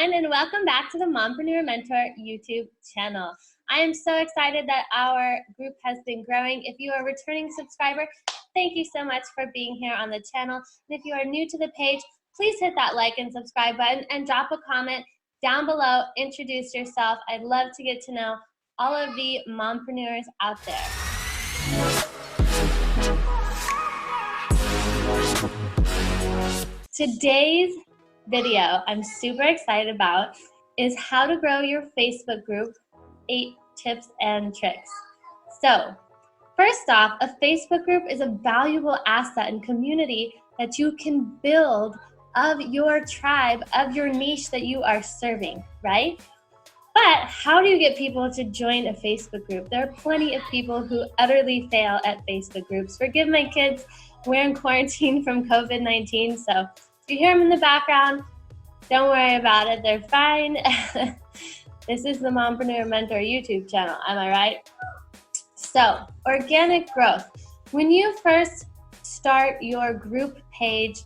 everyone, and welcome back to the Mompreneur Mentor YouTube channel. I am so excited that our group has been growing. If you are a returning subscriber, thank you so much for being here on the channel. And if you are new to the page, please hit that like and subscribe button and drop a comment down below. Introduce yourself. I'd love to get to know all of the mompreneurs out there. Today's video I'm super excited about is how to grow your Facebook group, 8 tips and tricks. So first off, a Facebook group is a valuable asset and community that you can build of your tribe, of your niche that you are serving, right? But how do you get people to join a Facebook group? There are plenty of people who utterly fail at Facebook groups. Forgive my kids, we're in quarantine from COVID-19, so if you hear them in the background, don't worry about it, they're fine. This is the Mompreneur Mentor YouTube channel, am I right? So, organic growth. When you first start your group page,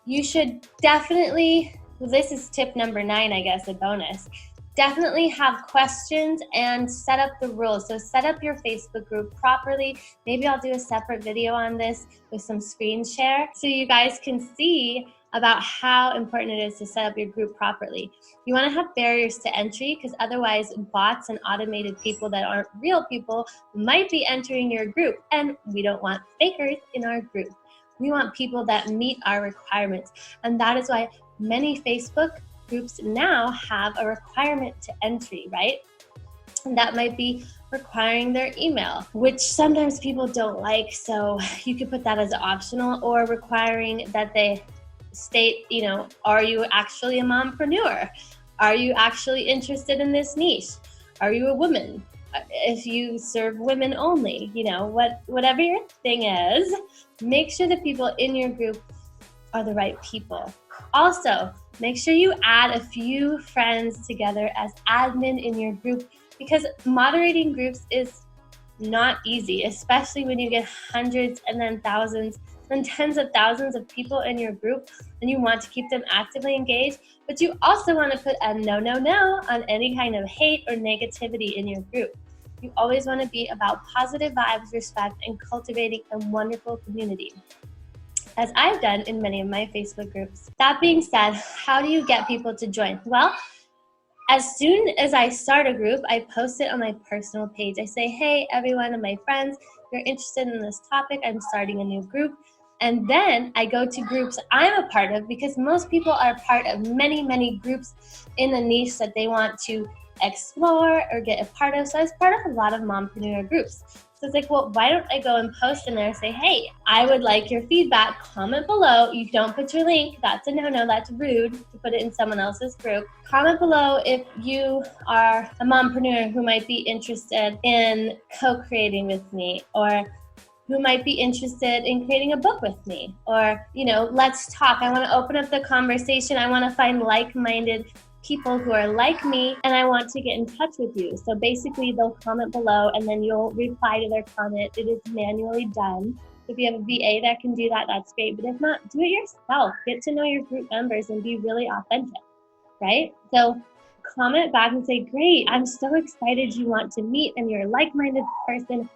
you should definitely, well, this is tip number 9, I guess, a bonus. Definitely have questions and set up the rules. So set up your Facebook group properly. Maybe I'll do a separate video on this with some screen share so you guys can see about how important it is to set up your group properly. You want to have barriers to entry because otherwise bots and automated people that aren't real people might be entering your group, and we don't want fakers in our group. We want people that meet our requirements, and that is why many Facebook groups now have a requirement to entry, right? And that might be requiring their email, which sometimes people don't like, so you could put that as optional, or requiring that they state, are you actually a mompreneur? Are you actually interested in this niche? Are you a woman? If you serve women only, whatever your thing is, make sure the people in your group are the right people. Also, make sure you add a few friends together as admin in your group, because moderating groups is not easy, especially when you get hundreds and then thousands and tens of thousands of people in your group and you want to keep them actively engaged, but you also want to put a no on any kind of hate or negativity in your group. You always want to be about positive vibes, respect, and cultivating a wonderful community, as I've done in many of my Facebook groups. That being said, how do you get people to join? Well, as soon as I start a group, I post it on my personal page. I say, hey, everyone and my friends, if you're interested in this topic, I'm starting a new group. And then I go to groups I'm a part of, because most people are part of many groups in a niche that they want to explore or get a part of. So I was part of a lot of mompreneur groups. So it's like, well, why don't I go and post in there and say, hey, I would like your feedback. Comment below. You don't put your link. That's a no-no. That's rude to put it in someone else's group. Comment below if you are a mompreneur who might be interested in co-creating with me, or who might be interested in creating a book with me, or, let's talk. I want to open up the conversation. I want to find like-minded people who are like me, and I want to get in touch with you. So basically they'll comment below and then you'll reply to their comment. It is manually done. If you have a VA that can do that, that's great. But if not, do it yourself. Get to know your group members and be really authentic, right? So comment back and say, great, I'm so excited you want to meet and you're a like-minded person.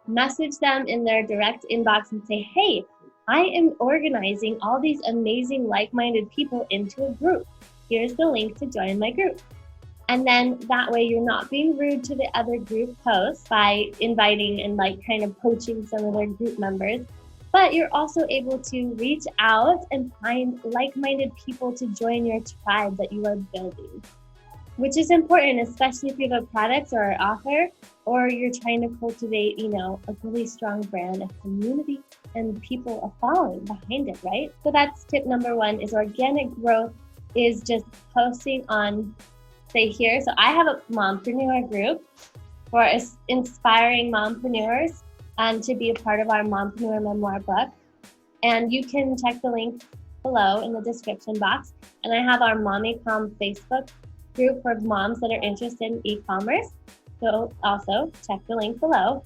Message them in their direct inbox and say, hey, I am organizing all these amazing like-minded people into a group. Here's the link to join my group. And then that way you're not being rude to the other group hosts by inviting and kind of poaching some of their group members, but you're also able to reach out and find like-minded people to join your tribe that you are building, which is important, especially if you have a product or an offer, or you're trying to cultivate, a really strong brand, a community, and people are following behind it, right? So that's tip number 1, is organic growth is just posting on, say here. So I have a mompreneur group for inspiring mompreneurs and to be a part of our mompreneur memoir book. And you can check the link below in the description box. And I have our MommyCom Facebook group for moms that are interested in e-commerce. So also check the link below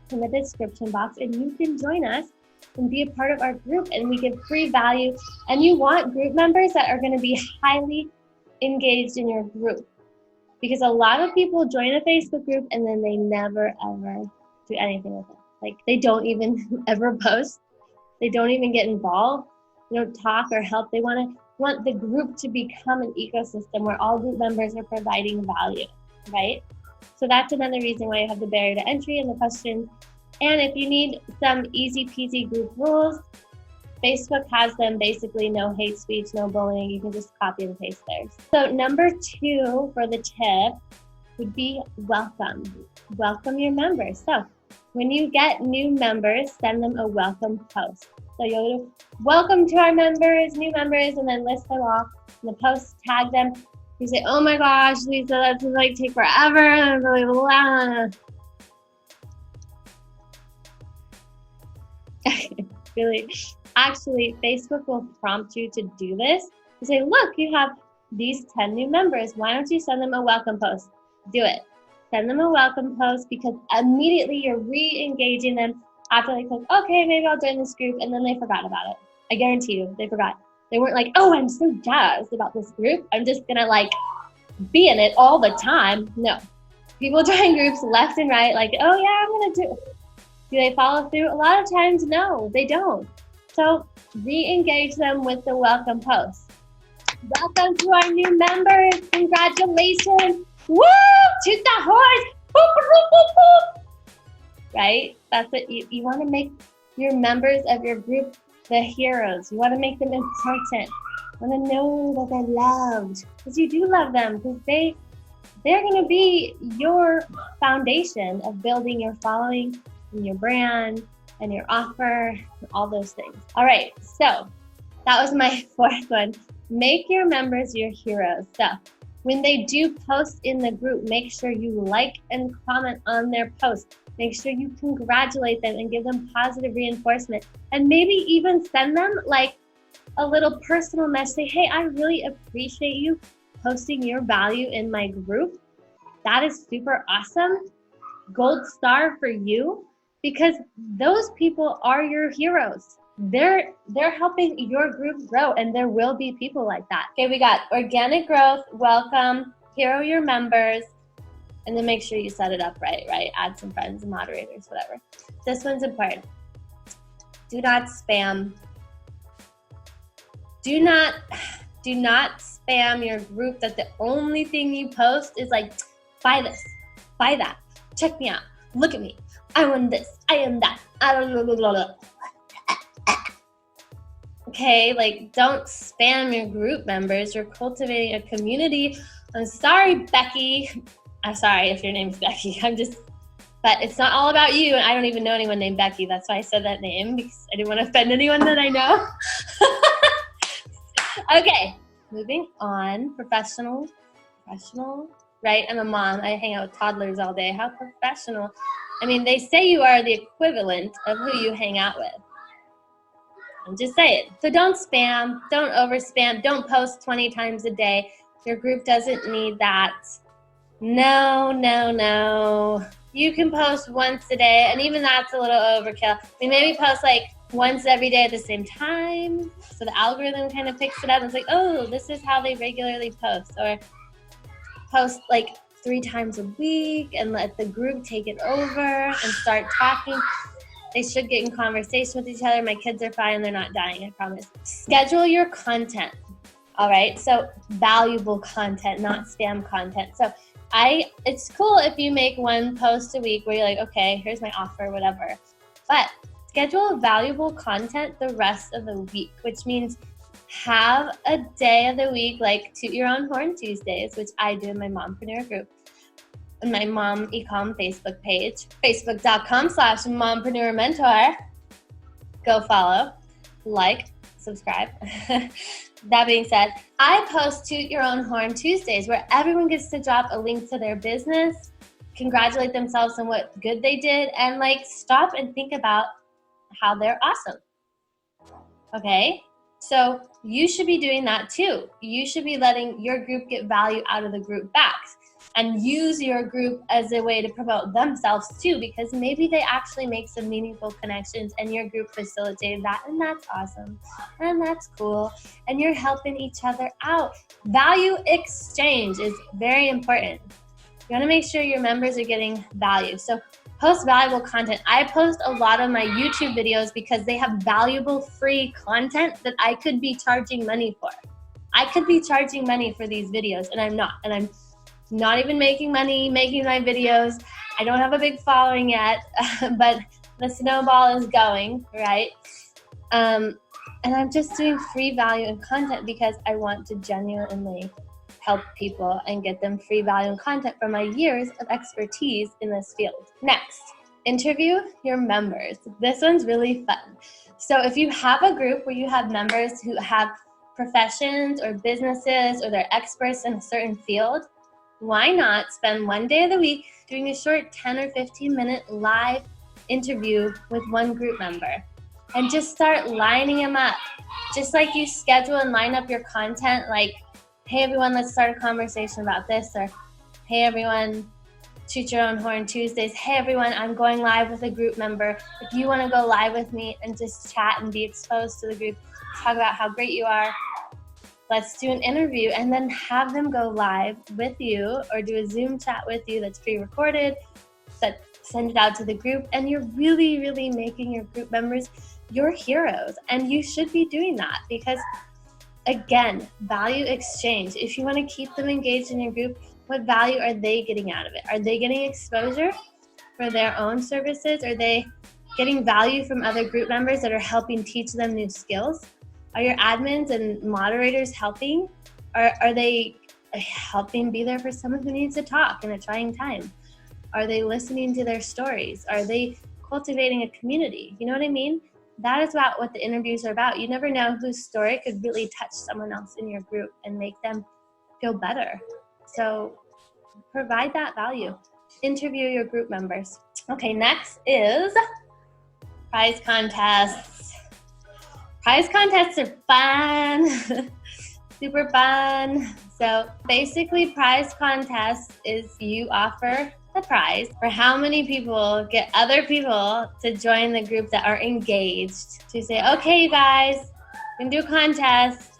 in the description box and you can join us and be a part of our group, and we give free value. And you want group members that are going to be highly engaged in your group. Because a lot of people join a Facebook group and then they never ever do anything with it. Like they don't even ever post. They don't even get involved. They don't talk or help. They want the group to become an ecosystem where all group members are providing value, right? So that's another reason why you have the barrier to entry and the questions. And if you need some easy peasy group rules, Facebook has them. Basically no hate speech, no bullying. You can just copy and paste theirs. So number 2 for the tip would be welcome. Welcome your members. So when you get new members, send them a welcome post. So you'll do, welcome to our members, new members, and then list them off in the post, tag them. You say, oh my gosh, Lisa, that's like take forever. Really, actually, Facebook will prompt you to do this. You say, look, you have these 10 new members. Why don't you send them a welcome post? Do it. Send them a welcome post because immediately you're re-engaging them after they click, okay, maybe I'll join this group, and then they forgot about it. I guarantee you, they forgot. They weren't like, oh, I'm so jazzed about this group. I'm just gonna like be in it all the time. No. People join groups left and right, like, oh yeah, I'm gonna do it. Do they follow through? A lot of times, no, they don't. So re-engage them with the welcome post. Welcome to our new members. Congratulations. Woo! Toot the horse. Boop, boop, boop, boop. Right? That's what you want to make your members of your group the heroes. You want to make them important. You want to know that they're loved. Because you do love them. Because they're going to be your foundation of building your following and your brand and your offer and all those things. All right, so that was my 4th one. Make your members your heroes. So when they do post in the group, make sure you like and comment on their post. Make sure you congratulate them and give them positive reinforcement. And maybe even send them like a little personal message. Say, hey, I really appreciate you posting your value in my group. That is super awesome. Gold star for you. Because those people are your heroes. They're helping your group grow, and there will be people like that. Okay, we got organic growth, welcome, hero your members, and then make sure you set it up right? Add some friends and moderators, whatever. This one's important. Do not spam. Do not spam your group that the only thing you post is like, buy this, buy that, check me out, look at me. I want this, I am that, Okay, like don't spam your group members. You're cultivating a community. I'm sorry, Becky. I'm sorry if your name's Becky. But it's not all about you, and I don't even know anyone named Becky. That's why I said that name, because I didn't want to offend anyone that I know. Okay, moving on. Professional, right? I'm a mom. I hang out with toddlers all day. How professional. I mean, they say you are the equivalent of who you hang out with. I'm just saying. So don't spam, don't overspam, don't post 20 times a day. Your group doesn't need that. No. You can post once a day, and even that's a little overkill. I mean, maybe post like once every day at the same time, so the algorithm kind of picks it up and it's like, oh, this is how they regularly post. Or post like 3 times a week and let the group take it over and start talking. They should get in conversation with each other. My kids are fine. They're not dying, I promise. Schedule your content. All right. So valuable content, not spam content. So it's cool if you make 1 post a week where you're like, okay, here's my offer, whatever. But schedule valuable content the rest of the week, which means have a day of the week like Toot Your Own Horn Tuesdays, which I do in my Mompreneur group. On my Mom Ecom Facebook page, facebook.com/Mompreneur Mentor. Go follow, like, subscribe. That being said, I post Toot Your Own Horn Tuesdays where everyone gets to drop a link to their business, congratulate themselves on what good they did, and like stop and think about how they're awesome. Okay? So you should be doing that too. You should be letting your group get value out of the group back. and use your group as a way to promote themselves too, because maybe they actually make some meaningful connections and your group facilitated that, and that's awesome and that's cool, and you're helping each other out. Value exchange is very important. You want to make sure your members are getting value. So post valuable content. I post a lot of my YouTube videos because they have valuable free content that I could be charging money for. I could be charging money for these videos, and I'm not. And I'm not even making money making my videos. I don't have a big following yet, but the snowball is going, right? And I'm just doing free value and content because I want to genuinely help people and get them free value and content from my years of expertise in this field. Next, interview your members. This one's really fun. So if you have a group where you have members who have professions or businesses or they're experts in a certain field, why not spend one day of the week doing a short 10 or 15 minute live interview with one group member and just start lining them up. Just like you schedule and line up your content, like, hey everyone, let's start a conversation about this, or hey everyone, shoot your own horn Tuesdays. Hey everyone, I'm going live with a group member. If you want to go live with me and just chat and be exposed to the group, talk about how great you are, let's do an interview, and then have them go live with you or do a Zoom chat with you that's pre-recorded, send it out to the group, and you're really, really making your group members your heroes. And you should be doing that because, again, value exchange. If you want to keep them engaged in your group, what value are they getting out of it? Are they getting exposure for their own services? Are they getting value from other group members that are helping teach them new skills? Are your admins and moderators helping? Are they helping be there for someone who needs to talk in a trying time? Are they listening to their stories? Are they cultivating a community? You know what I mean? That is about what the interviews are about. You never know whose story could really touch someone else in your group and make them feel better. So provide that value. Interview your group members. Okay, next is prize contests. Prize contests are fun, super fun. So basically prize contests is you offer the prize for how many people get other people to join the group that are engaged. To say, okay, you guys, we can do a contest.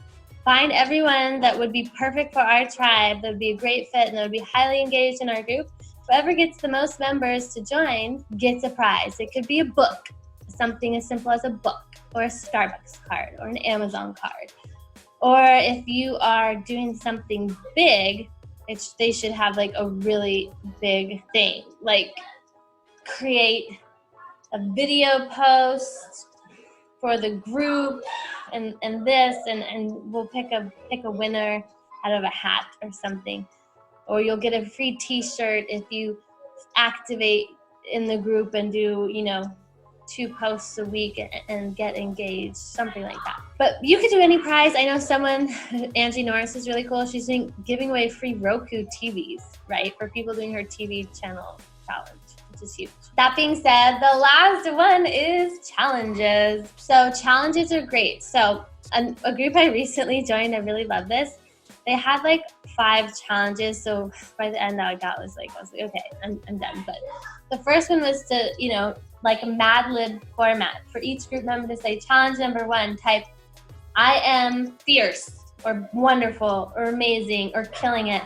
Find everyone that would be perfect for our tribe, that would be a great fit, and that would be highly engaged in our group. Whoever gets the most members to join gets a prize. It could be a book, something as simple as a book, or a Starbucks card, or an Amazon card. Or if you are doing something big, they should have like a really big thing, like create a video post for the group and we'll pick a winner out of a hat or something. Or you'll get a free t-shirt if you activate in the group and do, 2 posts a week and get engaged, something like that. But you could do any prize. I know someone, Angie Norris, is really cool. She's giving away free Roku TVs, right, for people doing her TV channel challenge, which is huge. That being said, the last one is challenges. So challenges are great. So a group I recently joined, I really love this. They had like 5 challenges. So by the end, I was like, okay, I'm done. But the first one was to, like a Mad Lib format for each group member to say, challenge number 1, type, I am fierce or wonderful or amazing or killing it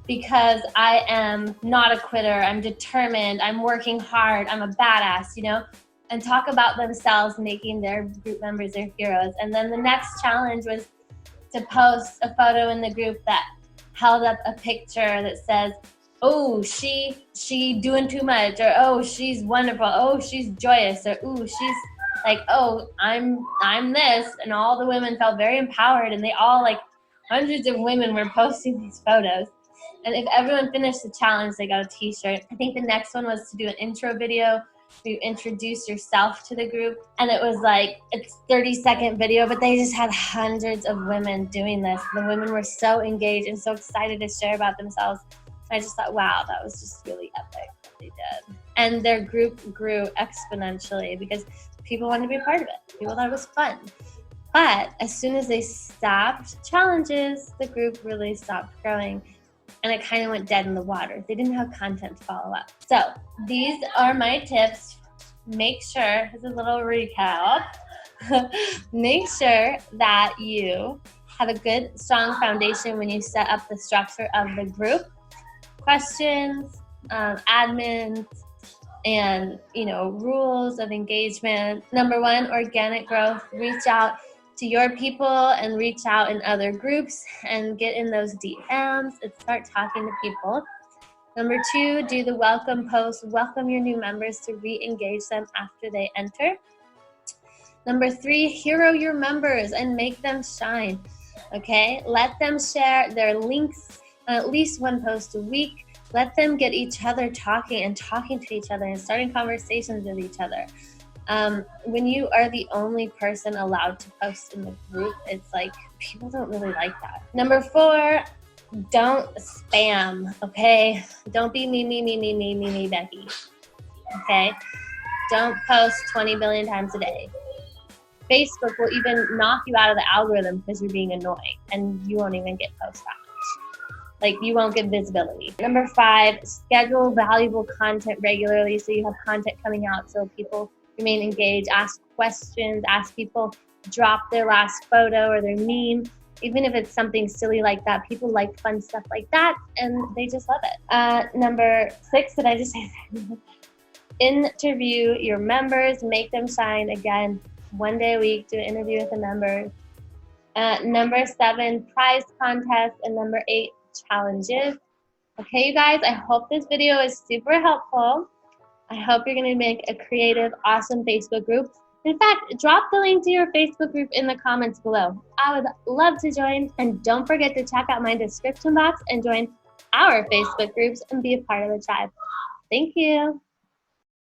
because I am not a quitter, I'm determined, I'm working hard, I'm a badass, and talk about themselves making their group members their heroes. And then the next challenge was to post a photo in the group that held up a picture that says, oh, she doing too much, or oh, she's wonderful, oh, she's joyous, or ooh, she's like, oh, I'm this. And all the women felt very empowered, and they all, like, hundreds of women were posting these photos. And if everyone finished the challenge, they got a t-shirt. I think the next one was to do an intro video where you introduce yourself to the group. And it was like, it's 30-second video, but they just had hundreds of women doing this. The women were so engaged and so excited to share about themselves. I just thought, wow, that was just really epic what they did. And their group grew exponentially because people wanted to be a part of it. People thought it was fun. But as soon as they stopped challenges, the group really stopped growing. and it kind of went dead in the water. They didn't have content to follow up. So these are my tips. Make sure, this is a little recap. Make sure that you have a good, strong foundation when you set up the structure of the group. Questions, admins, and rules of engagement. Number 1, organic growth. Reach out to your people and reach out in other groups and get in those DMs and start talking to people. Number 2, do the welcome post. Welcome your new members to re-engage them after they enter. Number 3, hero your members and make them shine. Okay, let them share their links on at least one post a week. Let them get each other talking to each other and starting conversations with each other. When you are the only person allowed to post in the group, it's like people don't really like that. Number 4, don't spam, okay? Don't be me, Becky, okay? Don't post 20 billion times a day. Facebook will even knock you out of the algorithm because you're being annoying, and you won't even get posts that much. Like, you won't get visibility. Number 5, schedule valuable content regularly so you have content coming out so people remain engaged. Ask questions, ask people drop their last photo or their meme. Even if it's something silly like that, people like fun stuff like that, and they just love it. Number 6, did I just say that? Interview your members, make them shine. Again, 1 day a week, do an interview with a member. Number 7, prize contest. And number 8, challenges. Okay, you guys, I hope this video is super helpful. I hope you're going to make a creative, awesome Facebook group. In fact, drop the link to your Facebook group in the comments below. I would love to join. And don't forget to check out my description box and join our Facebook groups and be a part of the tribe. Thank you.